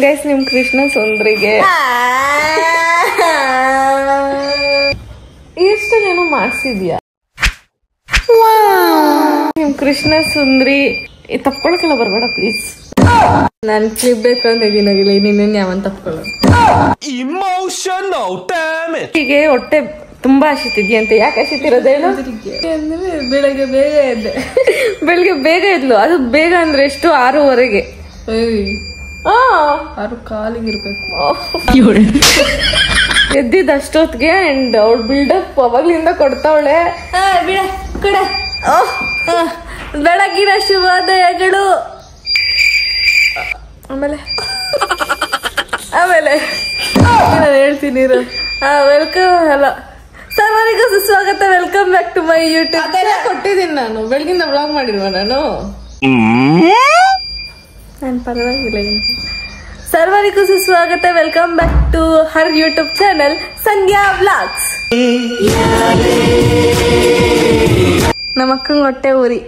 Guys ನಿಮ್ ಕೃಷ್ಣ ಸುಂದ್ರಿಗೆ ಎಷ್ಟೇನೋ ಮಾಡ್ಸಿದ್ಯಾ ನಿಮ್ ಕೃಷ್ಣ ಸುಂದ್ರಿ ತಪ್ಕೊಳಕ್ಕೆಲ್ಲ ಬರ್ಬೇಡ please. Non clip ಬೇಕು ಅಂತ ಇದೀನಾಗಿಲ್ಲ ನೀನೇನ್ ಯಾವನ್ ತಪ್ಕೊಳ್ಳ. ಹೀಗೆ ಹೊಟ್ಟೆ ತುಂಬಾ ಹಸಿತಿದ್ಯಾ ಅಂತ. ಯಾಕೆ ಹಸಿತಿರೋದು ಹೇಳು? ಅಂದ್ರೆ ಬೆಳಗ್ಗೆ ಬೇಗ ಎದ್ದೆ. ಬೆಳಿಗ್ಗೆ ಬೇಗ ಎದ್ಲು. ಅದು ಬೇಗ ಅಂದ್ರೆ ಎಷ್ಟು? 6:30ಗೆ. 6 ಕಾಲಿಗೆ ಇರ್ಬೇಕು ಎದ್ದಿದ್ದ ಅಷ್ಟೊತ್ತಿಗೆ. ಅಂಡ್ ಅವ್ಳು ಬಿಲ್ಡಪ್ ಅವಾಗ್ಲಿಂದ ಕೊಡ್ತಾವಳೆ. ಬೆಳಗಿನ ಶುಭೋದಯಗಳು. ಆಮೇಲೆ ನಾನು ಹೇಳ್ತೀನಿ. ವೆಲ್ಕಮ್. ಹಲೋ ಸರ್ವರಿಗೂ ಸುಸ್ವಾಗತ. Welcome back to my YouTube. ಕೊಟ್ಟಿದ್ದೀನಿ ನಾನು. ಬೆಳಗಿಂದ ವ್ಲಾಗ್ ಮಾಡಿಲ್ವ ನಾನು? ಪರವಾಗಿಲ್ಲ. ಸರ್ವರಿಗೂ ಸುಸ್ವಾಗತ. Welcome back to her YouTube channel Sandhya vlogs. ನಮ್ಮ ಅಕ್ಕಂಗ್ ಹೊಟ್ಟೆ ಊರಿ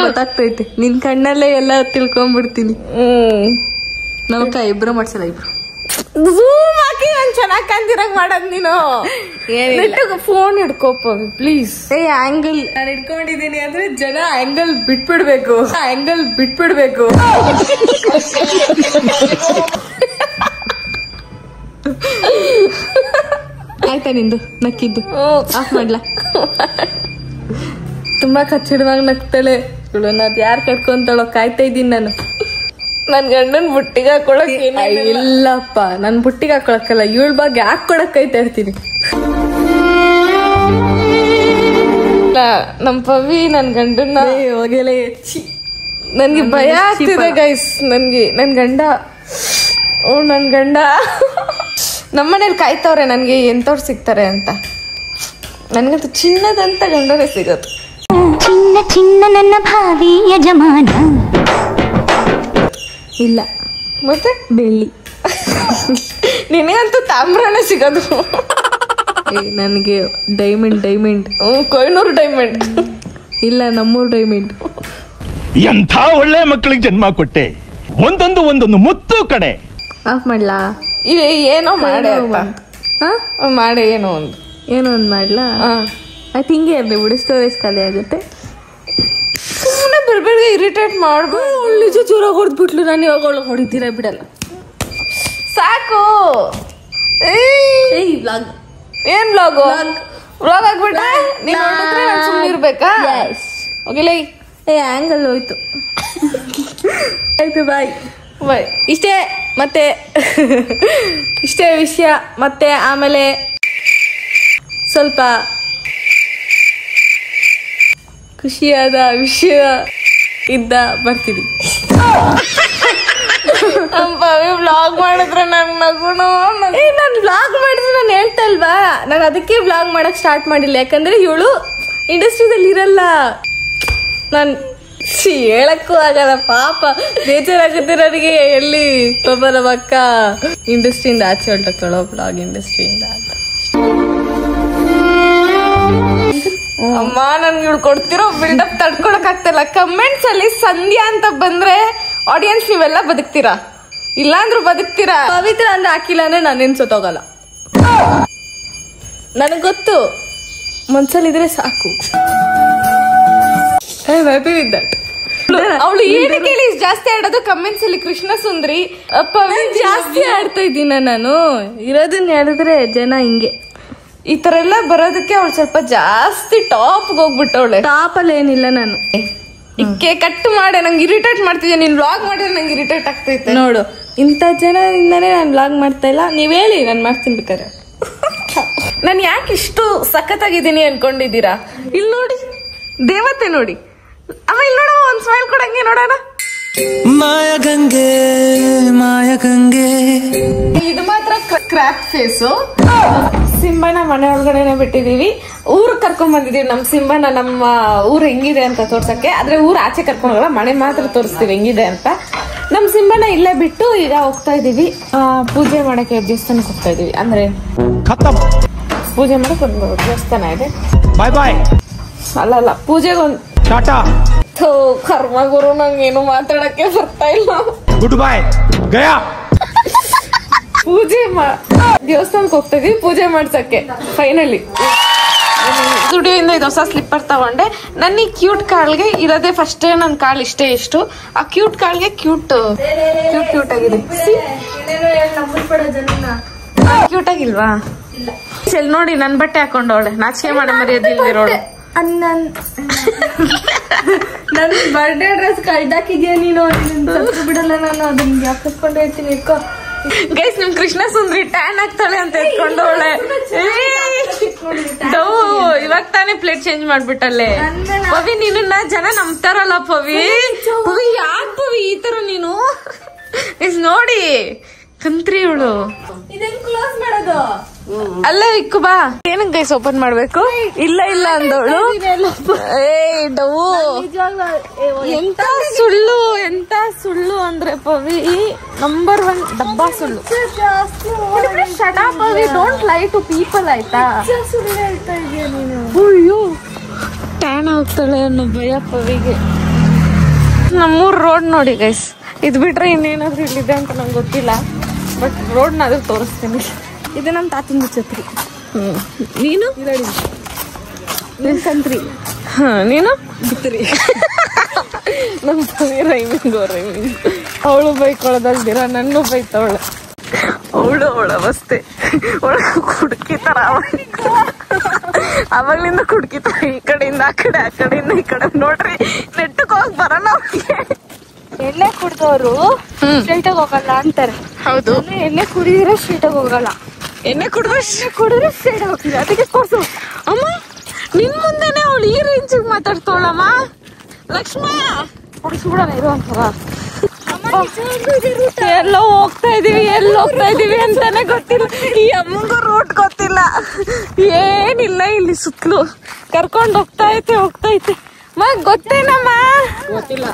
ಗೊತ್ತಾಗ್ತೈತೆ. ನಿನ್ ಕಣ್ಣಲ್ಲೇ ಎಲ್ಲ ತಿಳ್ಕೊಂಡ್ಬಿಡ್ತೀನಿ. ನಮಕ್ಕ ಇಬ್ರು ಮಾಡ್ಸಲ್ಲ. ಇಬ್ರು ಝೂಮ್ ಹಾಕಿ ನಾನ್ ಚೆನ್ನಾಗ್ ಕಾಣ್ತಿರಂಗ್ ಮಾಡದ್ ನೀನು. Phone ಹಿಡ್ಕೋಪ please. ಆಂಗಲ್ ನಾನು ಹಿಡ್ಕೊಂಡಿದೀನಿ ಅಂದ್ರೆ ಜನ ಆಂಗಲ್ ಬಿಟ್ಬಿಡ್ಬೇಕು. ಆಯ್ತಾ ನಿಂದು ನಕ್ಕಿದ್ದು? ಆಫ್ ಮಾಡ್ಲಾ? ತುಂಬಾ ಕಚ್ಚಿಡವಾಗಿ ನಗ್ತಾಳೆ. ಅದ್ ಯಾರ್ ಕಟ್ಕೊಂತಾಳೋ ಕಾಯ್ತಾ ಇದ್ದೀನಿ ನಾನು. ನನ್ ಗಂಡನ್ ಬುಟ್ಟಿಗೆ ಹಾಕೊಳಕ್. ಇಲ್ಲಪ್ಪ, ನನ್ ಬುಟ್ಟಿಗೆ ಹಾಕೊಳಕ್ಕಲ್ಲ, ಇವಳ ಬಗ್ಗೆ ಹಾಕೊಳಕ್ ಕಾಯ್ತಾ ಇರ್ತೀನಿ. ನಮ್ ಪವಿ ನನ್ ಗಂಡನ್ನ ಹೋಗಲೇ ಹೆಚ್ಚಿ ನನ್ಗೆ ಭಯ ಆಗ್ತಿದೆ ಗೈಸ್. ನನ್ ಗಂಡ ನಮ್ಮನೇಲಿ ಕಾಯ್ತವ್ರೆ ನನ್ಗೆ ಎಂತವ್ರು ಸಿಗ್ತಾರೆ ಅಂತ. ನನ್ಗಂತೂ ಚಿನ್ನದಂತ ಗಂಡರೇ ಸಿಗೋದು. ಚಿನ್ನ ನನ್ನ ಭಾವಿ ಯಜಮಾನ. ಇಲ್ಲ ಮತ್ತೆ ಬೆಳ್ಳಿ. ನಿನಗಂತೂ ತಾಮ್ರನೇ ಸಿಗೋದು. ನನಗೆ ಡೈಮಂಡ್. ಕೊಯ್ನೂರು ಡೈಮಂಡ್ ಇಲ್ಲ, ನಮ್ಮೂರು ಡೈಮಂಡ್. ಎಂಥ ಒಳ್ಳೆ ಮಕ್ಕಳಿಗೆ ಜನ್ಮ ಕೊಟ್ಟೆ. ಒಂದೊಂದು ಮುತ್ತು ಕಡೆ. ಆಫ್ ಮಾಡ್ಲಾ? ಏನೋ ಮಾಡೆ ಏನೋ ಒಂದು ಮಾಡ್ಲಾ? ಆಯ್ತು, ಹಿಂಗೆ ಇರ್ಲಿ ಬಿಡು. ಸ್ಟೋರೇಜ್ ಖಾಲಿ ಆಗುತ್ತೆ. ಸುಮ್ಮನೆ ಬೆಳಗ್ಗೆ ಇರಿಟೇಟ್ ಮಾಡ್ಬೋದು. ನಿಜ ಜೋರಾಗಿ ಹೊಡೆದ್ಬಿಟ್ಲು. ನಾನು ಇವಾಗ ಒಳಗೆ ಹೊಡಿತೀರ ಬಿಡಲ್ಲ. ಸಾಕು. ವ್ಲಾಗ್ ಏನ್ ವ್ಲಾಗ್ ಆಗ್ಬಿಟ್ರೆ ನೀನ್ ನೋಡಿದ್ರೆ ನಾನು ಸುಮ್ಮನೆ ಇರ್ಬೇಕಾ? ಹೋಗಿಲ್ಲ. ಆಂಗಲ್ ಹೋಯ್ತು. ಆಯ್ತು, ಬಾಯ್. ಇಷ್ಟೇ ವಿಷಯ. ಮತ್ತೆ ಆಮೇಲೆ ಸ್ವಲ್ಪ ಖುಷಿಯಾದ ವಿಷಯ ಇದ್ದ ಬರ್ತೀನಿ. ವ್ಲಾಗ್ ಮಾಡಿದ್ರೆ ನಾನು ನಗುನು. ನಾನು ವ್ಲಾಗ್ ಮಾಡಿದ್ರೆ ನಾನು ಹೇಳ್ತಾ ಇಲ್ವಾ, ನಾನು ಅದಕ್ಕೆ ವ್ಲಾಗ್ ಮಾಡಕ್ ಸ್ಟಾರ್ಟ್ ಮಾಡಿಲ್ಲ. ಯಾಕಂದ್ರೆ ಇವಳು ಇಂಡಸ್ಟ್ರಿದಲ್ಲಿ ಇರಲ್ಲ. ನಾನು ಹೇಳಕ್ಕೂ ಆಗಲ್ಲ. ಪಾಪ ಬೇಜಾರಾಗುತ್ತೆ ನನಗೆ. ಎಲ್ಲಿ ಒಬ್ಬ ನಮ್ಮ ಅಕ್ಕ ಇಂಡಸ್ಟ್ರಿಯಿಂದ ಆಚೆ ಹೊರಟೋಗ್ತಾಳೋ, ವ್ಲಾಗ್ ಇಂಡಸ್ಟ್ರಿಯಿಂದ ಅಂತ. ಅಮ್ಮ ನನ್ಗೆ ಇವಳು ಕೊಡ್ತಿರೋ ಬಿಲ್ಡಪ್ ತಡ್ಕೊಳಕ್ ಆಗ್ತಿಲ್ಲ. ಕಮೆಂಟ್ಸ್ ಅಲ್ಲಿ ಸಂಧ್ಯಾ ಅಂತ ಬಂದ್ರೆ ಆಡಿಯನ್ಸ್ ನೀವೆಲ್ಲ ಬದುಕ್ತೀರಾ, ಇಲ್ಲಾಂದ್ರೂ ಬದುಕ್ತೀರಾ. ಪವಿತ್ರ ಅಂದ್ರೆ ಹಾಕಿಲ್ಲ ಅಂದ್ರೆ ನಾನೇನ್ ಸತ್ತೋಗಲ್ಲ. ನನಗ್ ಗೊತ್ತು, ಮನ್ಸಲ್ಲಿದ್ರೆ ಸಾಕು. I am happy with that. ಅವಳು ಏನಕ್ಕೆ ಹೇಳಿ ಜಾಸ್ತಿ ಆಡೋದು ಕಮೆಂಟ್ಸ್ ಅಲ್ಲಿ? ಕೃಷ್ಣ ಸುಂದ್ರಿ ಜಾಸ್ತಿ ಆಡ್ತಾ ಇದ್ದೀನ ನಾನು. ಇರೋದನ್ನ ಹೇಳಿದ್ರೆ ಜನ ಹಿಂಗೆ ಈ ತರ ಎಲ್ಲ ಬರೋದಕ್ಕೆ ಅವಳು ಸ್ವಲ್ಪ ಜಾಸ್ತಿ ಟಾಪ್ಗೆ ಹೋಗ್ಬಿಟ್ಟವಳೆ. ಟಾಪ್ ಅಲ್ಲಿ ಏನಿಲ್ಲ ನಾನು. ಇಕ್ಕೆ ಕಟ್ ಮಾಡಿ ನಂಗೆ ಇರಿಟೇಟ್ ಮಾಡ್ತಿದ್ದೆ. ನೀನ್ ವ್ಲಾಗ್ ಮಾಡಿದ್ರೆ ನಂಗೆ ಇರಿಟೇಟ್ ಆಗ್ತೈತೆ ನೋಡು. ಇಂಥ ಜನದಿಂದಾನೇ ನಾನು ವ್ಲಾಗ್ ಮಾಡ್ತಾ ಇಲ್ಲ. ನೀವ್ ಹೇಳಿ, ನಾನು ಮಾಡ್ತೀನಿ ಬೇಕಾರೆ. ನಾನು ಯಾಕೆ ಇಷ್ಟು ಸಖತ್ತಾಗಿದ್ದೀನಿ ಅನ್ಕೊಂಡಿದ್ದೀರಾ? ಇಲ್ಲಿ ನೋಡಿ, ದೇವತೆ ನೋಡಿ. ಅಮ್ಮ ಇಲ್ಲಿ ನೋಡುವ, ಒಂದ್ ಸ್ಮೈಲ್ ಕೊಡಂಗೆ ನೋಡೋಣ. ಮಾಯಗಂಗೆ ಇದು ಮಾತ್ರ ಕ್ರ್ಯಾಕ್ ಫೇಸು. ಸಿಂಬನ ಮನೆ ಒಳಗಡೆನೆ ಬಿಟ್ಟಿದೀವಿ. ಊರ್ ಕರ್ಕೊಂಡ್ ಬಂದಿದೀವಿ ನಮ್ ಸಿಂಬನ. ನಮ್ಮ ಊರ್ ಹೆಂಗಿದೆ ಅಂತ ತೋರ್ಸಕ್ಕೆ. ಆದ್ರೆ ಊರ್ ಆಚೆ ಕರ್ಕೊಂಡ್ ಹೋಗಲ್ಲ, ಮನೆ ಮಾತ್ರ ತೋರಿಸ್ತೀವಿ ಹೆಂಗಿದೆ ಅಂತ. ನಮ್ ಸಿಂಬನ ಇಲ್ಲೇ ಬಿಟ್ಟು ಈಗ ಹೋಗ್ತಾ ಇದೀವಿ ಪೂಜೆ ಮಾಡಕ್ಕೆ. ದೇವಸ್ಥಾನಕ್ಕೆ ಹೋಗ್ತಾ ಇದೀವಿ. ಅಂದ್ರೆ ಪೂಜೆ ಮಾಡಕ್ ಒಂದು ದೇವಸ್ಥಾನ ಇದೆ. ಬಾಯ್. ಅಲ್ಲ, ಪೂಜೆಗೆ ಒಂದು ಟಾಟಾ. ಕರ್ಮ ಗುರು, ನಂಗೇನು ಮಾತಾಡಕ್ಕೆ ಬರ್ತಾ ಇಲ್ಲ. Good bye Gaya. ದೇವಸ್ಥಾನಕ್ಕೆ ಹೋಗ್ತಾ ಇದೀವಿ ಪೂಜೆ ಮಾಡ್ಸಕ್ಕೆ ಫೈನಲಿ. ಸ್ಟುಡಿಯೋಯಿಂದ ಇದು ಹೊಸ ಸ್ಲಿಪ್ಪರ್ ತಗೊಂಡೆ. ನನ್ನ ಈ ಕ್ಯೂಟ್ ಕಾಲ್ಗೆ ಇರೋದೇ ಫಸ್ಟ್ ನನ್ನ ಕಾಲ್ ಇಷ್ಟೇ ಇಷ್ಟು. ಆ ಕ್ಯೂಟ್ ಕಾಲ್ಗೆ ಕ್ಯೂಟ್ ಆಗಿದೆ. ಕ್ಯೂಟ್ ಆಗಿಲ್ವಾ? ಸರಿ ನೋಡಿ ನನ್ ಬಟ್ಟೆ ಹಾಕೊಂಡವಳೆ ನಾಚಿಕೆ ಮಾಡಿ ಮರ್ಯಾದಿಲ್ದಿರೋಳು. ನನ್ ಬರ್ಡೇ ಡ್ರೆಸ್ ಕಳ್ದಾಕಿದ್ಯಾ ನೀನು? ಬಿಡಲ್ಲ ನಾನು ಅದನ್ನ ಹಾಕಿಸ್ಕೊಂಡು ಹೇಳ್ತೀನಿ. ಇಟ್ಕೋ ಗೈಸ್, ನಿಮ್ ಕೃಷ್ಣ ಸುಂದ್ರಿ ಟ್ಯಾನ್ ಆಗ್ತಾಳೆ ಅಂತ ಎತ್ಕೊಂಡವಳೆ. ಇವಾಗ ತಾನೇ ಪ್ಲೇಟ್ ಚೇಂಜ್ ಮಾಡ್ಬಿಟ್ಟಲ್ಲೇ. ಪವಿ ನೀನನ್ನ ಜನ ನಂಬ್ತಾರಲ್ಲ ಪವಿ. ಪವಿ ಯಾಕೆ ಪವಿ ಈ ತರ ನೀನು? ನೋಡಿ ಕಂತ್ರಿ ಇವಳು. ಇದೆಂಗ್ ಕ್ಲೋಸ್ ಮಾಡೋದು? ಅಲ್ಲೇ ಇಕ್ಕು ಬಾ. ಏನಕ್ಕೆ ಗೈಸ್ ಓಪನ್ ಮಾಡ್ಬೇಕು? ಇಲ್ಲ ಅಂದವಳು. ಎಂತ ಸುಳ್ಳು ಅಂದ್ರೆ ಪವಿ ನಂಬರ್ 1 ಡಬ್ಬಾ ಸುಳ್ಳು. Shut up Pavi, don't lie to people ಆಯ್ತಾ? ಅಯ್ಯೋ ಟ್ಯಾನ್ ಆಗ್ತಾಳೆ ಅನ್ನೋ ಭಯ ಪವಿಗೆ. ನಮ್ಮೂರ್ ರೋಡ್ ನೋಡಿ ಗೈಸ್. ಇದ್ ಬಿಟ್ರೆ ಇನ್ನೇನಾದ್ರೂ ಇಲ್ಲಿದೆ ಅಂತ ನಂಗೆ ಗೊತ್ತಿಲ್ಲ, ಬಟ್ ರೋಡ್ ನಾದ್ರೂ ತೋರಿಸ್ತೀನಿ. ಇದು ನಮ್ ತಾತನ ಛತ್ರಿ. ನೀನು ಕಂತ್ರಿ. ನೀನು ಬಿತ್ತರಿ. ನಮ್ ಪವಿ ರೈಮಿಂಗ್. ಅವಳು ಬೈಕೊಳ್ಳೋದಲ್ದಿರ ನನ್ನೂ ಬೈತವಳೆ. ಅವಳ ಅವಸ್ಥೆ ಕುಡ್ಕಿತಾರ. ಅವಾಗ್ಲಿಂದ ಕುಡ್ಕಿತಾರ. ಈ ಕಡೆಯಿಂದ ಆ ಕಡೆ, ಆ ಕಡೆಯಿಂದ ಈ ಕಡೆ. ನೋಡ್ರಿ ನೆಟ್ಟಕ್ ಹೋಗಿ ಬರೋಣ. ಎಣ್ಣೆ ಕುಡ್ದವ್ರು ಸ್ಟ್ರೈಟ್ ಆಗಿ ಹೋಗಲ್ಲ ಅಂತಾರೆ. ಹೌದು, ಎಣ್ಣೆ ಕುಡಿದ್ರೆ ಸ್ಟ್ರೈಟ್ ಆಗಿ ಹೋಗಲ್ಲ. ಎಣ್ಣೆ ಕುಡಿದ್ರೆ ಸ್ಟ್ರೈಟ್ ಹೋಗ್ತಿದೆ. ಅದಕ್ಕೆ ಕೊಡ್ಸು ಅಮ್ಮ. ನಿನ್ ಮುಂದೆನೆ ಅವಳು ಈ ರೇಂಜಿಗೆ ಮಾತಾಡ್ತವಳಮ್ಮ. ಲಕ್ಷ್ಮ ಕುಡಿಸ್ಬಿಡೋಣ ಇರುವಂತವ. ಎಲ್ಲೋ ಹೋಗ್ತಾ ಇದೀವಿ ಅಂತಾನೆ ಗೊತ್ತಿಲ್ಲ. ಈ ಅಮ್ಮಂಗೂ ರೂಟ್ ಗೊತ್ತಿಲ್ಲ, ಏನಿಲ್ಲ. ಇಲ್ಲಿ ಸುತ್ತಲೂ ಕರ್ಕೊಂಡ್ ಹೋಗ್ತಾ ಐತೆ. ಗೊತ್ತೇನಮ್ಮ? ಗೊತ್ತಿಲ್ಲ.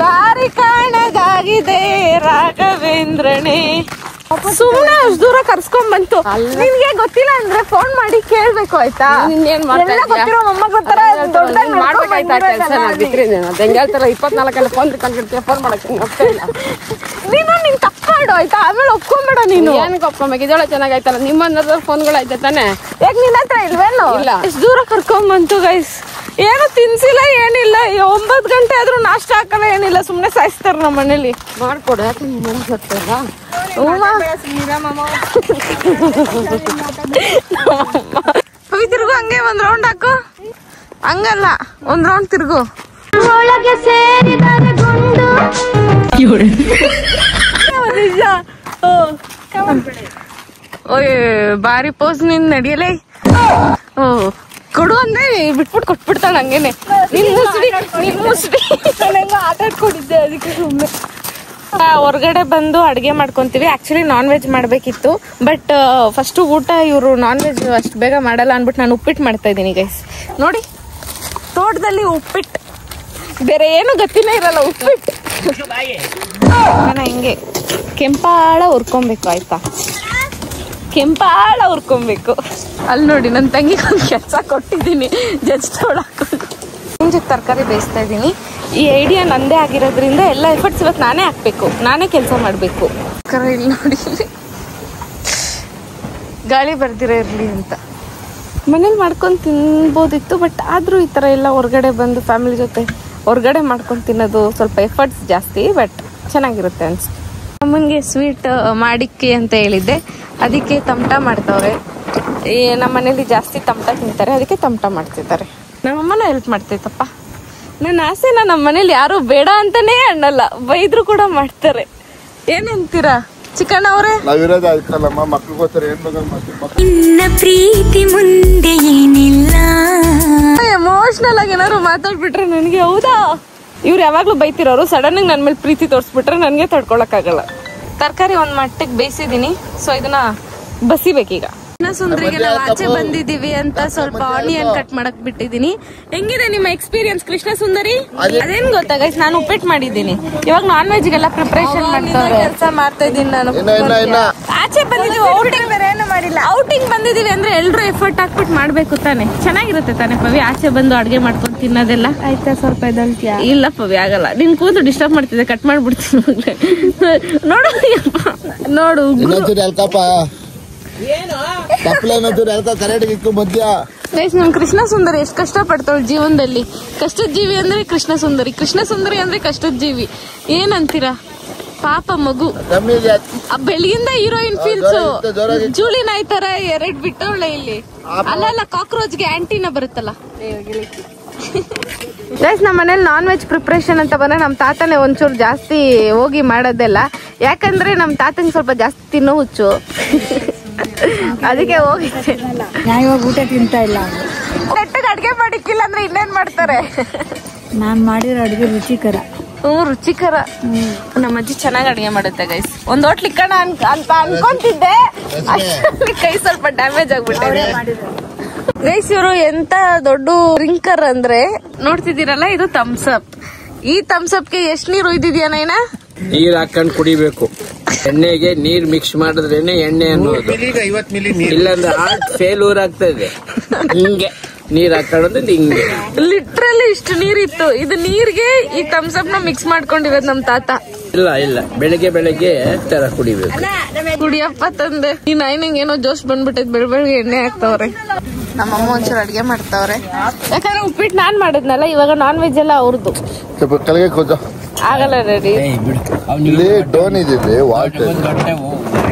ದಾರಿ ಕಾಣದಾಗಿದೆ ರಾಘವೇಂದ್ರನೇ. ಸುಮ್ನೆ ಅಷ್ಟು ದೂರ ಕರ್ಸ್ಕೊಂಡ್ ಬಂತು. ನಿನ್ಗೆ ಗೊತ್ತಿಲ್ಲ ಅಂದ್ರೆ ಫೋನ್ ಮಾಡಿ ಕೇಳ್ಬೇಕು ಆಯ್ತಾ? ಗೊತ್ತಿರೋ ಮೊಮ್ಮ ಗೊತ್ತಾರ 24 ಫೋನ್ ಮಾಡಕ್ಕೆ ನೀನು ನಿನ್ ತಪ್ಪಾಡು ಆಯ್ತಾ? ಆಮೇಲೆ ಒಪ್ಕೊಂಬೇಡ ನೀನು. ಏನಕ್ಕೆ ಒಪ್ಕೊಬೇಕು? ಇದೊಳೆ ಚೆನ್ನಾಗೈತಲ್ಲ. ನಿಮ್ಮ ಫೋನ್ಗಳು ಐತೆ ತಾನೆ? ಯಾಕೆ ನಿನ್ನ ಹತ್ರ ಇಲ್ವೇನು? ಇಲ್ಲ. ಇಷ್ಟು ದೂರ ಕರ್ಕೊಂಡ್ ಬಂತು ಗೈಸ್. ಏನು ತಿನ್ಸಿಲ್ಲ ಏನಿಲ್ಲ. 9 ಗಂಟೆ ಆದ್ರೂ ನಾಷ್ಟ ಹಾಕಲ್ಲ ಏನಿಲ್ಲ. ಸುಮ್ನೆ ಸಾಯಿಸ್ತಾರ ನಮ್ಮ ಮನೇಲಿ. ಮಾಡ್ಕೊಡು. ಯಾಕೆ ನೀವು ಗೊತ್ತಲ್ಲ? ತಿರುಗು ಹಂಗೆ ಒಂದ್ ರೌಂಡ್ ಹಾಕು. ಹಂಗಲ್ಲ, ಒಂದ್ ರೌಂಡ್ ತಿರುಗು. ನಿಜ. ಓಯ್ ಬಾರಿ ಪೋಸ್ ನಿನ್ ನಡಿಯಲೇ. ಕೊಡು ಅಂದ್ರೆ ಬಿಟ್ಬಿಟ್ಟು ಕೊಟ್ಬಿಡ್ತಾಳ ಹಂಗೇನೆ. ನಿನ್ ಮುಸ್ಡಿ ಆಟ ಆಡ್ಕೊಂಡಿದ್ದೆ ಅದಕ್ಕೆ ಸುಮ್ಮನೆ. ಹೊರಗಡೆ ಬಂದು ಅಡ್ಗೆ ಮಾಡ್ಕೊಂತೀವಿ. ಆಕ್ಚುಲಿ ನಾನ್ ವೆಜ್ ಮಾಡ್ಬೇಕಿತ್ತು, ಬಟ್ ಫಸ್ಟ್ ಊಟ ಇವರು ನಾನ್ ವೆಜ್ ಅಷ್ಟು ಬೇಗ ಮಾಡಲ್ಲ ಅನ್ಬಿಟ್ಟು ನಾನು ಉಪ್ಪಿಟ್ಟು ಮಾಡ್ತಾ ಇದ್ದೀನಿ ಗೈಸ್. ನೋಡಿ ತೋಟದಲ್ಲಿ ಉಪ್ಪಿಟ್ಟು, ಬೇರೆ ಏನು ಗತಿನೇ ಇರಲ್ಲ. ಉಪ್ಪಿಟ್ಟು ಹಿಂಗೆ ಕೆಂಪಾಳ ಹುರ್ಕೊಬೇಕು ಆಯ್ತಾ? ಕೆಂಪಾಳ ಹುರ್ಕೊಬೇಕು. ಅಲ್ಲಿ ನೋಡಿ ನನ್ನ ತಂಗಿಗೆ ಒಂದು ಕೆಲಸ ಕೊಟ್ಟಿದ್ದೀನಿ, ಜಜ್ಜಿ ತೊಳಾಕೊಂಡು ತರಕಾರಿ ಬೇಯಿಸ್ತಾ ಇದ್ದೀನಿ. ಈ ಐಡಿಯಾ ನಂದೇ ಆಗಿರೋದ್ರಿಂದ ಎಲ್ಲ ಎಫರ್ಟ್ಸ್ ಇವತ್ತು ನಾನೇ ಹಾಕ್ಬೇಕು, ನಾನೇ ಕೆಲಸ ಮಾಡಬೇಕು. ಇಲ್ಲಿ ನೋಡಿ ಗಾಳಿ ಬರ್ದಿರ ಇರಲಿ ಅಂತ ಮನೇಲಿ ಮಾಡ್ಕೊಂಡು ತಿನ್ಬೋದಿತ್ತು, ಬಟ್ ಆದರೂ ಈ ಥರ ಎಲ್ಲ ಹೊರಗಡೆ ಬಂದು ಫ್ಯಾಮಿಲಿ ಜೊತೆ ಹೊರಗಡೆ ಮಾಡ್ಕೊಂಡು ತಿನ್ನೋದು ಸ್ವಲ್ಪ ಎಫರ್ಟ್ಸ್ ಜಾಸ್ತಿ, ಬಟ್ ಚೆನ್ನಾಗಿರುತ್ತೆ ಅನ್ಸುತ್ತೆ. ಅಮ್ಮನಿಗೆ ಸ್ವೀಟ್ ಮಾಡಿಕ್ಕೆ ಅಂತ ಹೇಳಿದ್ದೆ, ಅದಕ್ಕೆ ತಮಟ ಮಾಡ್ತವ್ರೆ. ನಮ್ಮ ಮನೇಲಿ ಜಾಸ್ತಿ ತಮಟ ತಿಂತಾರೆ, ಅದಕ್ಕೆ ತಮಟ ಮಾಡ್ತಿದ್ದಾರೆ. ನಮ್ಮಮ್ಮನ ಹೆಲ್ಪ್ ಮಾಡ್ತೈತಪ್ಪ. ನನ್ನ ಆಸೆನ ನಮ್ಮ ಮನೇಲಿ ಯಾರು ಬೇಡ ಅಂತಾನೇ ಅನ್ನಲ್ಲ, ಬೈದ್ರು ಕೂಡ ಮಾಡ್ತಾರೆ. ಏನಂತೀರಾ ಚಿಕನ್ ಅವರೇ? ಎಮೋಷನಲ್ ಆಗಿ ಏನಾದ್ರು ಮಾತಾಡ್ಬಿಟ್ರೆ ನನಗೆ ಹೌದಾ? ಇವ್ರು ಯಾವಾಗ್ಲೂ ಬೈತಿರೋರು, ಸಡನ್ ಆಗಿ ನನ್ನ ಮೇಲೆ ಪ್ರೀತಿ ತೋರಿಸ್ಬಿಟ್ರೆ ನನಗೆ ತಡ್ಕೊಳಕ್ಕಾಗಲ್ಲ. ತರಕಾರಿ ಒಂದ್ ಮಟ್ಟಿಗೆ ಬೇಯಿಸಿದೀನಿ, ಸೊ ಇದನ್ನ ಬಸಿಬೇಕೀಗ. ಸುಂದ್ರಿಗೆ ನಾವು ಆಚೆ ಬಂದಿದೀವಿ ಅಂತ ಸ್ವಲ್ಪ ಆನಿಯನ್ ಕಟ್ ಮಾಡಕ್ ಬಿಟ್ಟಿದೀನಿ. ಹೆಂಗಿದೆ ನಿಮ್ಮ ಎಕ್ಸ್ಪೀರಿಯನ್ಸ್ ಕೃಷ್ಣ ಸುಂದರಿ? ಅದೇನ್ ಗೊತ್ತಾ ಗೈಸ್, ನಾನು ಉಪ್ಪಿಟ್ಟು ಮಾಡಿದ್ದೀನಿ. ಇವಾಗ ನಾನ್ ವೆಜ್ ಗೆಲ್ಲ ಪ್ರಿಪರೇಷನ್ ಮಾಡ್ತಾರೆ, ಕೆಲಸ ಮಾಡ್ತಾ ಇದ್ದೀನಿ ನಾನು. ಆಚೆ ಬಂದಿದೀವಿ, ಔಟಿಂಗ್ ಬೇರೆ ಏನು ಮಾಡಿಲ್ಲ. ಔಟಿಂಗ್ ಬಂದಿದೀವಿ ಅಂದ್ರೆ ಎಲ್ರು ಎಫರ್ಟ್ ಹಾಕ್ಬಿಟ್ಟು ಮಾಡ್ಬೇಕು ತಾನೆ, ಚೆನ್ನಾಗಿರುತ್ತೆ ತಾನೆ ಪವಿ ಆಚೆ ಬಂದು ಅಡ್ಗೆ ಮಾಡ್ಕೊಂಡು ತಿನ್ನೋದೆಲ್ಲ. ಆಯ್ತಾ ಸ್ವಲ್ಪ ಇದಲ್ತಿಯಾ? ಇಲ್ಲ ಪವಿ ಆಗಲ್ಲ, ನಿನ್ ಕೂದಲು ಡಿಸ್ಟರ್ಬ್ ಮಾಡ್ತಿದ್ದೆ, ಕಟ್ ಮಾಡ್ಬಿಡ್ತೀನಿ ನೋಡು. ನೋಡು ಇನ್ನೊಂಚೂರು ಎಲ್ಕಪ್ಪ ತಪ್ಪಲೆ ಇನ್ನೊಂಚೂರು ಎಲ್ಕ ಕರೆಕ್ಟ್ ಇಕ್ಕು ಮಧ್ಯ. ನಮ್ ಕೃಷ್ಣ ಸುಂದರಿ ಎಷ್ಟು ಕಷ್ಟ ಪಡ್ತಾಳ ಜೀವನದಲ್ಲಿ. ಕಷ್ಟದ ಜೀವಿ ಅಂದ್ರೆ ಕೃಷ್ಣ ಸುಂದರಿ, ಕೃಷ್ಣ ಸುಂದರಿ ಅಂದ್ರೆ ಕಷ್ಟದ ಜೀವಿ. ಏನಂತೀರಾ ಪಾಪ ಮಗು. ಬೆಳಗಿಂದ ಹೀರೋಯಿನ್ ಫೀಲ್ಸ್ ಜೂಲಿ ನಾಯಿ ತರ 2 ಬಿಟ್ಟವಳೆ ಇಲ್ಲಿ. ಅಲ್ಲ ಕಾಕ್ರೋಚ್ಗೆ ಆಂಟಿನ ಬರುತ್ತಲ್ಲ. ಗೈಸ್ ನಮ್ಮ ಮನೇಲಿ ನಾನ್ ವೆಜ್ ಪ್ರಿಪ್ರೇಷನ್ ಅಂತ ಬಂದ್ರೆ ನಮ್ಮ ತಾತನೇ ಒಂಚೂರು ಜಾಸ್ತಿ ಹೋಗಿ ಮಾಡೋದೆಲ್ಲ. ಯಾಕಂದ್ರೆ ನಮ್ಮ ತಾತಂಗೆ ಸ್ವಲ್ಪ ಜಾಸ್ತಿ ತಿನ್ನೋ ಹುಚ್ಚು, ಅದಕ್ಕೆ ಹೋಗಿದ್ದೆ. ಇವಾಗ ಊಟ ತಿಂತಾ ಇಲ್ಲ. ನೆಟ್ಟಗೆ ಅಡ್ಗೆ ಮಾಡಿಕ್ಕಿಲ್ಲ ಅಂದ್ರೆ ಇನ್ನೇನ್ ಮಾಡ್ತಾರೆ. ನಾನ್ ಮಾಡಿರೋ ಅಡ್ಗೆ ರುಚಿಕರ. ರುಚಿಕರ. ನಮ್ಮ ಅಜ್ಜಿ ಚೆನ್ನಾಗಿ ಅಡ್ಗೆ ಮಾಡುತ್ತೆ ಗೈಸ್. ಒಂದ್ ಹೋಟ್ಲ್ ಇಕ್ಕಣ ಅಂತ ಅನ್ಕೊಂತಿದ್ದೆ, ಕೈ ಸ್ವಲ್ಪ ಡ್ಯಾಮೇಜ್ ಆಗ್ಬಿಟ್ಟೆ. ಗೈಸ್ ಇವರು ಎಂತ ದೊಡ್ಡ ಡ್ರಿಂಕರ್ ಅಂದ್ರೆ ನೋಡ್ತಿದ್ದೀರಲ್ಲ, ಇದು ಥಮ್ಸ್ ಅಪ್. ಈ ಥಮ್ಸ್ ಅಪ್ಗೆ ಎಷ್ಟು ನೀರು ಒಯ್ದಿದ್ಯಾ ನೈನಾ? ನೀರ್ ಹಾಕೊಂಡ್ ಕುಡಿಬೇಕು. ಎಣ್ಣೆಗೆ ನೀರ್ ಮಿಕ್ಸ್ ಮಾಡಿದ್ರೇನೆ ಎಣ್ಣೆ ಅನ್ನೋದು, ಇಲ್ಲಾಂದ್ರೆ ಹಾರ್ಟ್ ಫೇಲ್ಯೂರ್ ಆಗ್ತಾ ಇದೆ. ಹಿಂಗೆ ನೀರ್ ಹಾಕೊಳ್ಳೋದು ಹಿಂಗೆ. ಲಿಟ್ರಲಿ ಇಷ್ಟು ನೀರಿತ್ತು. ಇದು ನೀರ್ಗೆ ಈ ಥಮ್ಸ್ ಅಪ್ ನ ಮಿಕ್ಸ್ ಮಾಡ್ಕೊಂಡಿರೋದು ನಮ್ ತಾತ. ಇಲ್ಲ ಬೆಳಗ್ಗೆ ತರ ಕುಡಿಬೇಕು. ಕುಡಿಯಪ್ಪ ತಂದೆ. ಈ ನೈನಿಂಗ್ ಏನೋ ಜೋಶ್ ಬಂದ್ಬಿಟ್ಟೈತ್, ಬೆಳಗ್ಗೆ ಎಣ್ಣೆ ಹಾಕ್ತವ್ರೆ. ನಮ್ಮಮ್ಮ ಒಂಚೂರು ಅಡ್ಗೆ ಮಾಡ್ತಾವ್ರೆ. ಯಾಕಂದ್ರೆ ಉಪ್ಪಿಟ್ಟು ನಾನ್ ಮಾಡಿದ್ನಲ್ಲ, ಇವಾಗ ನಾನ್ ವೆಜ್ ಎಲ್ಲ ಅವ್ರದ್ದು ಆಗಲ್ಲ. ರೆಡಿ ಡೋನ್ ಇದೆ.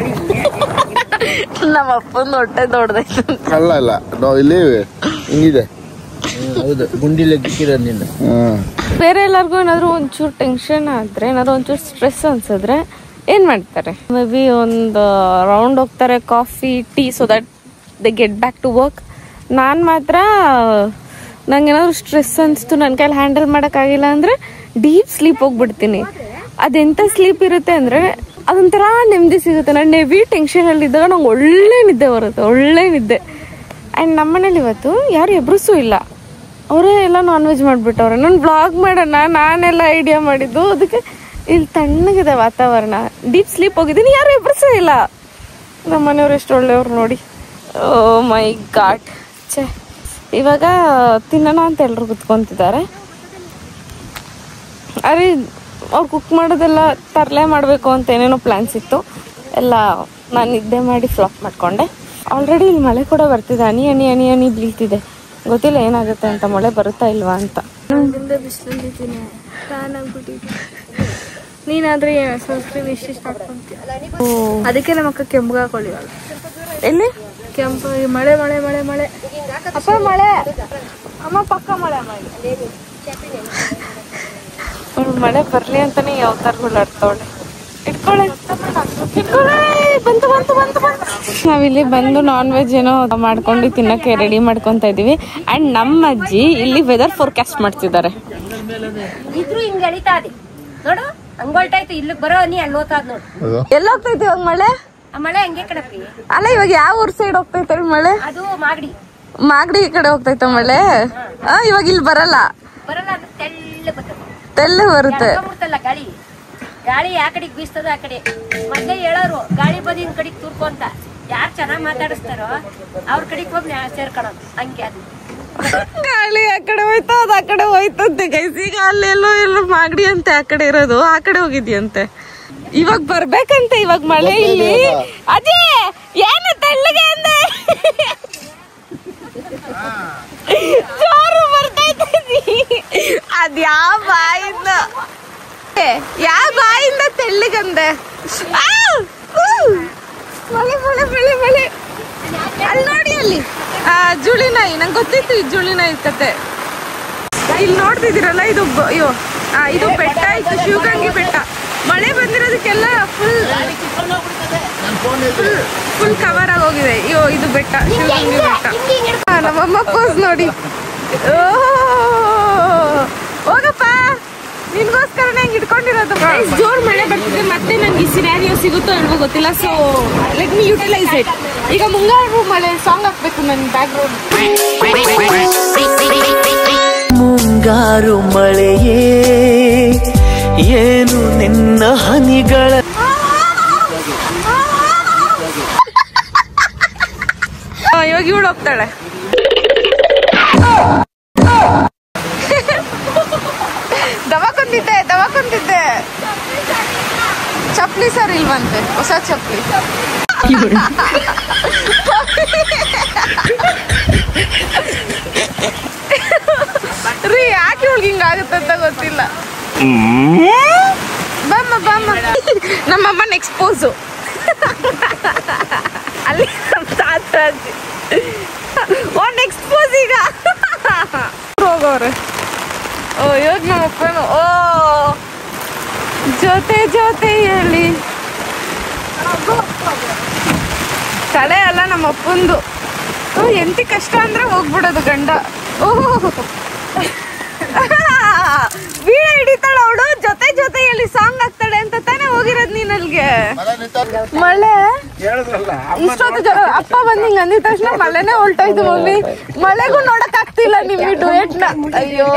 ನಮ್ಮ ಅಪ್ಪಂದು ಹೊಟ್ಟೆ ದೊಡ್ಡದೈತೆ. ಅಲ್ಲ ಇಲ್ಲಿ ಹಿಂಗಿದೆ. ಹೌದು, ಗುಂಡಿಲೆ ದಿಕ್ಕಿರೋದ್ರಿಂದ. ಬೇರೆ ಎಲ್ಲಾರ್ಗು ಏನಾದ್ರು ಒಂಚೂರು ಟೆನ್ಷನ್ ಆದ್ರೆ, ಏನಾದ್ರು ಒಂಚೂರು ಸ್ಟ್ರೆಸ್ ಅನ್ಸಿದ್ರೆ ಏನ್ ಮಾಡ್ತಾರೆ? ಮೇ ಬಿ ಒಂದು ರೌಂಡ್ ಹೋಗ್ತಾರೆ, coffee tea, so that they get back to work. ನಾನು ಮಾತ್ರ ನಂಗೇನಾದ್ರು ಸ್ಟ್ರೆಸ್ ಅನಿಸ್ತು, ನನ್ನ ಕೈಲಿ ಹ್ಯಾಂಡಲ್ ಮಾಡೋಕ್ಕಾಗಿಲ್ಲ ಅಂದರೆ ಡೀಪ್ ಸ್ಲೀಪ್ ಹೋಗ್ಬಿಡ್ತೀನಿ. ಅದೆಂಥ ಸ್ಲೀಪ್ ಇರುತ್ತೆ ಅಂದರೆ ಅದೊಂಥರ ನೆಮ್ಮದಿ ಸಿಗುತ್ತೆ. ನಾನು ಹೆವಿ ಟೆನ್ಷನಲ್ಲಿದ್ದಾಗ ನಂಗೆ ಒಳ್ಳೆ ನಿದ್ದೆ ಬರುತ್ತೆ, ಒಳ್ಳೆ ನಿದ್ದೆ. ಆ್ಯಂಡ್ ನಮ್ಮನೇಲಿ ಇವತ್ತು ಯಾರು ಎಬ್ರಿಸೂ ಇಲ್ಲ, ಅವರೇ ಎಲ್ಲ ನಾನ್ ವೆಜ್ ಮಾಡಿಬಿಟ್ಟವ್ರೆ. ನಾನು ಬ್ಲಾಗ್ ಮಾಡೋಣ ನಾನೆಲ್ಲ ಐಡಿಯಾ ಮಾಡಿದ್ದು, ಅದಕ್ಕೆ ಇಲ್ಲಿ ತಣ್ಣಗಿದೆ ವಾತಾವರಣ, ಡೀಪ್ ಸ್ಲೀಪ್ ಹೋಗಿದ್ದೀನಿ, ಯಾರು ಎಬ್ರಿಸೂ ಇಲ್ಲ. ನಮ್ಮ ಮನೆಯವ್ರು ಎಷ್ಟು ಒಳ್ಳೆಯವ್ರು ನೋಡಿ. ಓ ಮೈ ಗಾಡ್. ಇವಾಗ ತಿನ್ನೋಣ ಅಂತ ಎಲ್ಲರೂ ಕುತ್ಕೊಂತಿದ್ದಾರೆ. ಅರೆ ಅವ್ರು ಕುಕ್ ಮಾಡೋದೆಲ್ಲ ತರಲೆ ಮಾಡಬೇಕು ಅಂತ ಏನೇನೋ ಪ್ಲ್ಯಾನ್ಸ್ ಇತ್ತು, ಎಲ್ಲ ನಾನು ನಿದ್ದೆ ಮಾಡಿ ಫ್ಲಾಪ್ ಮಾಡಿಕೊಂಡೆ. ಆಲ್ರೆಡಿ ಇಲ್ಲಿ ಮಳೆ ಕೂಡ ಬರ್ತಿದೆ, ಹನಿ ಹನಿ ಹನಿ ಹನಿ ಬೀಳ್ತಿದೆ. ಗೊತ್ತಿಲ್ಲ ಏನಾಗುತ್ತೆ ಅಂತ, ಮಳೆ ಬರುತ್ತಾ ಇಲ್ವಾ ಅಂತ. ಬಿಸಿಲಿದ್ದೀನಿ, ಫ್ಯಾನ್ ಆಗ್ಬಿಟ್ಟಿದ್ದೆ. ನೀನಾದ್ರೆ ಸನ್ಸ್ಕ್ರೀನ್ ಇಷ್ಟಿಷ್ಟು ಹಾಕ್ಕೊಂತೀಯ, ಅದಕ್ಕೆ ನಮ್ಮ ಅಕ್ಕ ಕೆಂಪು ಹಾಕೊಳ್ಳಿವಾಗ. ಎಲ್ಲಿ ಕೆಂಪು? ಮಳೆ ಮಳೆ ಮಳೆ ಮಳೆ ಅಪ್ಪ, ಮಳೆ ಅಮ್ಮ ಪಕ್ಕ ಮಳೆ ಮಳೆ ಬರ್ಲಿ ಅಂತಾನೆ ಯಾವ ಥರಗಳು ಆಡ್ತಾವಳೆ. ಇಟ್ಕೊಳ್ಳೆ ಬಂತು ಬಂತು ಬಂತು ಬಂತು. ನಾವಿಲ್ಲಿ ಬಂದು ನಾನ್ ವೆಜ್ ಏನೋ ಮಾಡ್ಕೊಂಡು ತಿನ್ನಕ್ಕೆ ರೆಡಿ ಮಾಡ್ಕೊಂತ ಇದೀವಿ. ಅಂಡ್ ನಮ್ಮ ಅಜ್ಜಿ ಇಲ್ಲಿ ವೆದರ್ ಫೋರ್ಕಾಸ್ಟ್ ಮಾಡ್ತಿದ್ದಾರೆ. ನೋಡು ಹಂಗೊಳ್ಟಾಯ್ತು, ಇಲ್ಲಿಗೆ ಬರೋ ನೀ ಅಲ್ಲಿ ಹೋಗ್ತಾದ್ ನೋಡು. ಎಲ್ಲ ಹೋಗ್ತೈತಿ ಇವಾಗ ಮಳೆ? ಮಳೆ ಹಂಗೆ ಕಣಪ್ಪಿ. ಅಲ್ಲ ಇವಾಗ ಯಾವ ಊರ್ ಸೈಡ್ ಹೋಗ್ತೈತೆ ಮಳೆ? ಅದು ಮಾಗಡಿ. ಮಾಗಡಿ ಕಡೆ ಹೋಗ್ತೈತ ಮಳೆ? ಇವಾಗ ಇಲ್ಲಿ ಬರಲ್ಲ, ಬರಲ್ಲ ಅಂದ್ರೆ ತೆಳ್ಳು ಬರುತ್ತೆ. ಗಾಳಿ ಗಾಳಿ ಯಾ ಕಡೆಗೆ ಬೀಸ್ತದ ಆ ಕಡೆ. ಮೊದ್ಲೇ ಹೇಳೋರು ಗಾಳಿ ಬದಿ ಕಡೆಗೆ ತೂರ್ಕೊ ಅಂತ. ಯಾರು ಚೆನ್ನಾಗ್ ಮಾತಾಡಿಸ್ತಾರೋ ಅವ್ರ ಕಡೆಗೆ ಹೋಗಿ ಸೇರ್ಕೊಳ್ಳೋದು, ಹಂಗೆ ಅದು. ಗಾಳಿ ಆ ಕಡೆ ಹೋಯ್ತು, ಅದು ಆ ಕಡೆ ಹೋಯ್ತಂತೆ ಗೈಸ್. ಈಗ ಅಲ್ಲೆಲ್ಲೋ ಎಲ್ಲೋ ಮಾಗಡಿ ಅಂತೆ ಆ ಕಡೆ ಇರೋದು, ಆ ಕಡೆ ಹೋಗಿದ್ಯಂತೆ. ಇವಾಗ ಬರ್ಬೇಕಂತೆ ಇವಾಗ ಮಳೆ ಇಲ್ಲಿ. ಅದೇ ಏನು ತೆಳ್ಳಗೆ ಅಂದೆ, ಜೋರು ಬರ್ತೈತಿ. ಅದ್ ಯಾವ ಬಾಯಿಂದ ತೆಳ್ಳಗಂದೆ? ಮಳೆ ಮಳೆ ಮಳೆ ಮಳೆ. ಅಲ್ಲಿ ನೋಡಿ, ಅಲ್ಲಿ ಜುಳಿ ನಾಯಿ. ನಂಗೆ ಗೊತ್ತಿತ್ತು ಈ ಜುಳಿ ನಾಯಿ ಕತೆ. ಇಲ್ಲಿ ನೋಡ್ತಿದ್ದೀರಲ್ಲ, ಇದು ಇದು ಬೆಟ್ಟ, ಇದು ಶಿವಗಂಗೆ ಬೆಟ್ಟ. ಮಳೆ ಬಂದಿರೋದಕ್ಕೆಲ್ಲ ಫುಲ್ ಕವರ್ ಆಗೋಗಿದೆ. ಇದು ಬೆಟ್ಟ, ಶಿವಗಂಗೆ ಬೆಟ್ಟ. ನಮ್ಮಮ್ಮ ಪೋಸ್ ನೋಡಿ. ಹೋಗಪ್ಪ, ನಿನ್ಗೋಸ್ಕರನೇ ಹಿಂಗ್ ಇಟ್ಕೊಂಡಿರೋದು. ಜೋರ್ ಮಳೆ ಬರ್ತಿದೆ, ಮತ್ತೆ ನಂಗೆ ಈ ಸಿನಾರಿಯೋ ಸಿಗುತ್ತೋ ಅಲ್ವೋ ಗೊತ್ತಿಲ್ಲ. So let me utilise it. ಈಗ ಮುಂಗಾರು ಮಳೆ ಸಾಂಗ್ ಹಾಕ್ಬೇಕು ನನ್ನ ಬ್ಯಾಕ್ ಗ್ರೌಂಡ್. ಮುಂಗಾರು ಮಳೆಯೇ ಏನು ನಿನ್ನ ಹನಿಗಳ. ಇವಾಗ ಇವಳು ಹೋಗ್ತಾಳೆ. ದವಾ ಕುಂತಿದ್ದೆ ಚಪ್ಲಿ ಸರ್ ಇಲ್ವಂತೆ, ಹೊಸ ಚಪ್ಲಿ. ರೀ ಯಾಕೆ ಇವ್ಳಿಗೆ ಹಿಂಗಾಗುತ್ತೆ ಅಂತ ಗೊತ್ತಿಲ್ಲ. ಬಮ್ಮ ಬಮ್ಮ, ನಮ್ಮಮ್ಮ ನೆಕ್ಸ್ಟ್ ಪೋಸು ಅಲ್ಲಿ ತಾತಾಜಿ. ಓ ನೆಕ್ಸ್ಟ್ ಪೋಸ್ ಈಗ ಹೋಗೋರೆ. ಓ ಇವಾಗ ನಮ್ಮಪ್ಪನು ಓ ಜೊತೆ ಜೊತೆಯಲ್ಲಿ ತಲೆ ಅಲ್ಲ ನಮ್ಮಪ್ಪಂದು. ಎಂತಿ ಕಷ್ಟ ಅಂದ್ರೆ ಹೋಗ್ಬಿಡೋದು ಗಂಡ. ಓಹೋ ವೀಣ ಹಿಡಿತಾಳ ಅವಳು, ಜೊತೆ ಜೊತೆಯಲ್ಲಿ ಸಾಂಗ್ ಆಗ್ತಾಳೆ ಅಂತ ತಾನೇ ಹೋಗಿರೋದು ನೀನ್ ಅಲ್ಲಿಗೆ. ಮಳೆ ಇಷ್ಟೊತ್ತು ಅಪ್ಪ ಬಂದ್ ಹಿಂಗ್ ಅಂದಿದ ತಕ್ಷಣ ಮಳೆನೇ ಹೊಲ್ಟೋಯ್ತು ಮಮ್ಮಿ. ಮಳೆಗೂ ನೋಡಕ್ ಆಗ್ತಿಲ್ಲ ನಿಮ್ ಈ ಡುಯೆಟ್ನ. ಅಯ್ಯೋ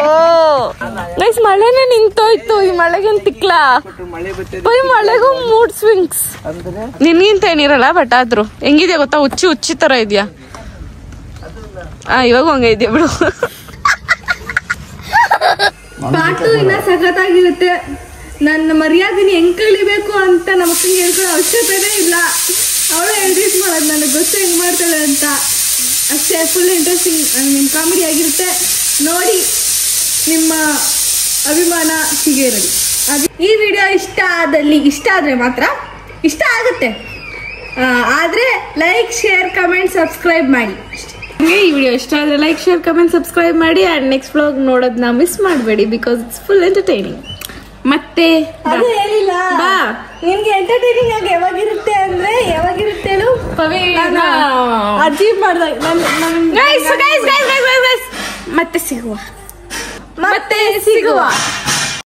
ಗೈಸ್ ಮಳೆನೇ ನಿಂತೋಯ್ತು. ಈ ಮಳೆಗೇನ್ ತಿಕ್ಲಾ, ಈ ಮಳೆಗೂ ಮೂಡ್ ಸ್ವಿಂಗ್ಸ್. ನಿನ್ಗಿಂತ ಏನಿರಲ್ಲ, ಬಟ್ ಆದ್ರೂ ಹೆಂಗಿದ್ಯಾ ಗೊತ್ತಾ, ಹುಚ್ಚಿ ತರ ಇದ್ಯಾ. ಇವಾಗ ಹಂಗ ಇದೆಯಾ ಬಿಡು. ಪಾಟು ಇನ್ನ ಸಖತ್ತಾಗಿರುತ್ತೆ. ನನ್ನ ಮರ್ಯಾದಿನ ಹೆಂಗ್ ಕಳಿಬೇಕು ಅಂತ ನಮ್ಮ ಅಕ್ಕಂಗೆ ಹೇಳ್ಕೊಳ್ಳೋ ಅವಶ್ಯಕತೆನೇ ಇಲ್ಲ. ಅವಳು ಎಲ್ರೀಸ್ ಮಾಡೋದು, ನನಗೆ ಗೊತ್ತು ಹೆಂಗ್ ಮಾಡ್ತಾಳೆ ಅಂತ. ಅಷ್ಟೇ, ಫುಲ್ ಇಂಟ್ರೆಸ್ಟಿಂಗ್, ನಿಮ್ಮ ಕಾಮಿಡಿ ಆಗಿರುತ್ತೆ. ನೋಡಿ, ನಿಮ್ಮ ಅಭಿಮಾನ ಹೀಗೆ ಇರಲಿ. ಈ ವಿಡಿಯೋ ಇಷ್ಟ ಆದ್ರೆ ಮಾತ್ರ ಇಷ್ಟ ಆಗುತ್ತೆ, ಆದ್ರೆ ಲೈಕ್ ಶೇರ್ ಕಮೆಂಟ್ ಸಬ್ಸ್ಕ್ರೈಬ್ ಮಾಡಿ. ಈ ವಿಡಿಯೋ ಇಷ್ಟ ಆದ್ರೆ ಲೈಕ್ ಶೇರ್ ಕಮೆಂಟ್ ಸಬ್ಸ್ಕ್ರೈಬ್ ಮಾಡಿ. ಅಂಡ್ ನೆಕ್ಸ್ಟ್ ವ್ಲಾಗ್ ನೋಡೋದನ್ನ ಮಿಸ್ ಮಾಡಬೇಡಿ, ಬಿಕಾಸ್ ಇಟ್ಸ್ ಫುಲ್ ಎಂಟರ್ಟೈನಿಂಗ್. ಮತ್ತೆ ಬಾ, ನಿಮ್ಗೆ ಎಂಟರ್ಟೈನಿಂಗ್ ಆಗಿ ಯಾವಾಗಿರುತ್ತೆ ಅಂದ್ರೆ ಯಾವಾಗಿರುತ್ತೆ ಹೇಳು ಅಜೀಬ್ ಮಾಡ್ದಾಗ. ಮತ್ತೆ ಸಿಗುವ.